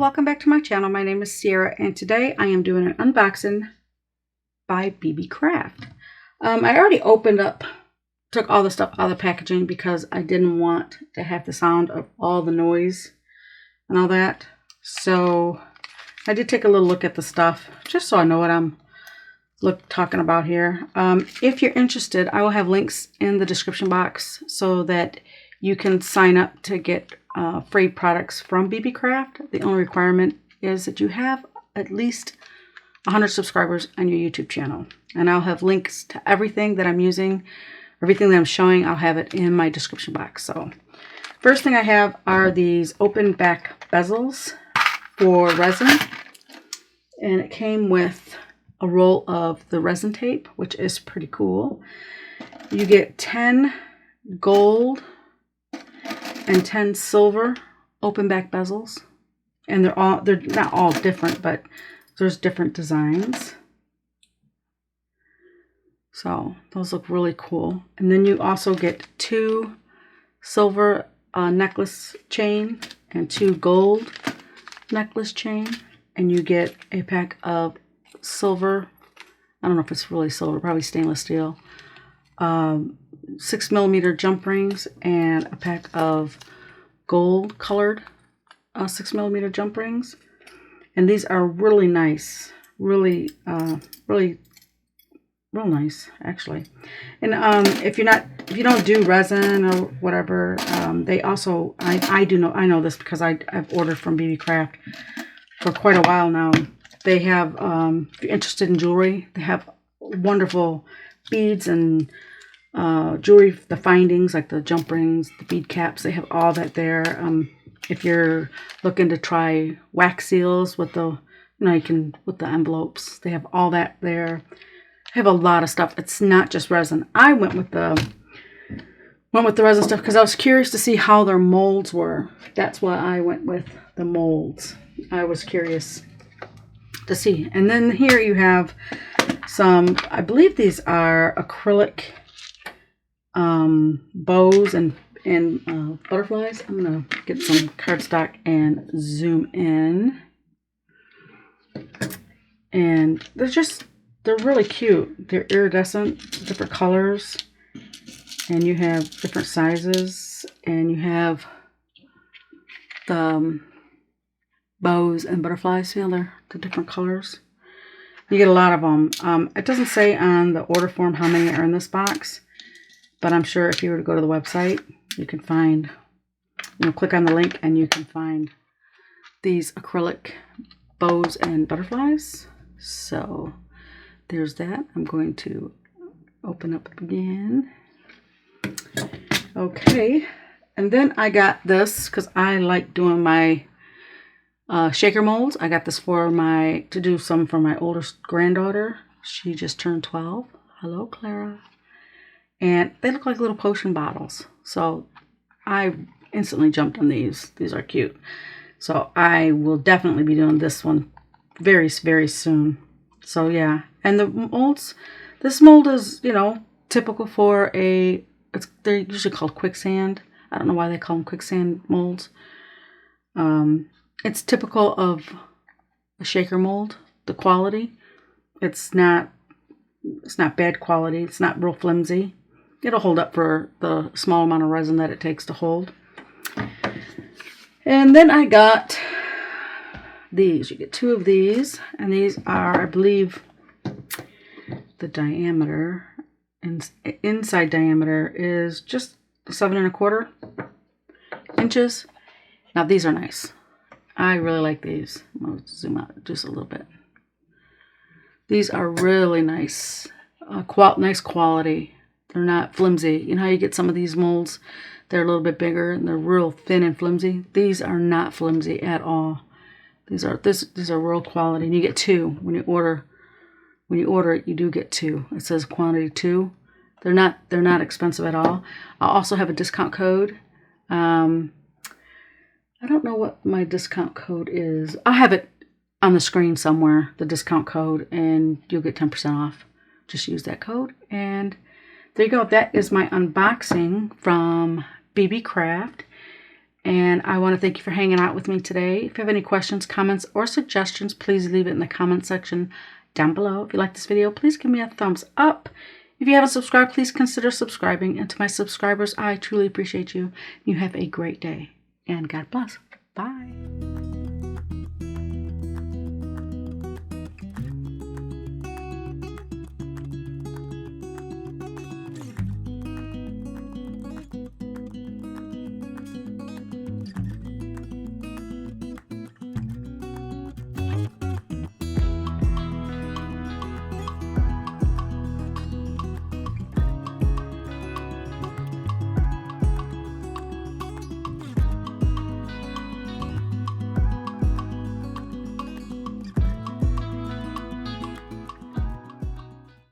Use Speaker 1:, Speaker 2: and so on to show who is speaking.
Speaker 1: welcome back to my channel. My name is Sierra and today I am doing an unboxing by BeeBeeCraft. I already took all the stuff out of the packaging because I didn't want to have the sound of all the noise and all that. So I did take a little look at the stuff just so I know what I'm talking about here. If you're interested, I will have links in the description box so that you can sign up to get free products from BeeBeeCraft. The only requirement is that you have at least 100 subscribers on your YouTube channel. And I'll have links to everything that I'm using, everything that I'm showing. I'll have it in my description box. So first thing I have are these open back bezels for resin. And it came with a roll of the resin tape, which is pretty cool. You get 10 gold and 10 silver open back bezels, and they're not all different, but there's different designs. So those look really cool. And then you also get 2 silver necklace chain and 2 gold necklace chain, and you get a pack of silver, I don't know if it's really silver, probably stainless steel, 6mm jump rings, and a pack of gold colored 6mm jump rings. And these are really nice, really real nice actually. And if you don't do resin or whatever, they also, I know this because I've ordered from BeeBeeCraft for quite a while now. They have, if you're interested in jewelry, they have wonderful beads and jewelry, the findings like the jump rings, the bead caps. They have all that there. If you're looking to try wax seals with the, you can, with the envelopes, they have all that there. They have a lot of stuff. It's not just resin. I went with the resin stuff because I was curious to see how their molds were. That's why I went with the molds. I was curious to see. And then here you have some, I believe these are acrylic bows and butterflies. I'm gonna get some cardstock and zoom in. And they're really cute. They're iridescent, different colors, and you have different sizes, and you have the bows and butterflies. See how they're the different colors? You get a lot of them. It doesn't say on the order form how many are in this box, but I'm sure if you were to go to the website, you can find, click on the link and you can find these acrylic bows and butterflies. So there's that. I'm going to open up to begin. Okay, and then I got this because I like doing my shaker molds. I got this to do some for my oldest granddaughter. She just turned 12. Hello, Clara. And they look like little potion bottles. So I instantly jumped on these. These are cute. So I will definitely be doing this one very, very soon. So yeah. And the molds, this mold is, typical for they're usually called quicksand. I don't know why they call them quicksand molds. It's typical of a shaker mold, the quality. It's not bad quality. It's not real flimsy. It'll hold up for the small amount of resin that it takes to hold. And then I got these. You get 2 of these, and these are, I believe, the diameter, inside diameter is just 7 1/4 inches. Now these are nice. I really like these. I'll zoom out just a little bit. These are really nice. Nice quality. They're not flimsy. You know how you get some of these molds? They're a little bit bigger and they're real thin and flimsy. These are not flimsy at all. These are real quality. And you get 2 when you order. When you order it, you do get 2. It says quantity 2. They're not expensive at all. I also have a discount code. I don't know what my discount code is. I'll have it on the screen somewhere, the discount code, and you'll get 10% off. Just use that code. And there you go. That is my unboxing from BeeBeeCraft. And I want to thank you for hanging out with me today. If you have any questions, comments, or suggestions, please leave it in the comment section down below. If you like this video, please give me a thumbs up. If you haven't subscribed, please consider subscribing. And to my subscribers, I truly appreciate you. You have a great day, and God bless. Bye.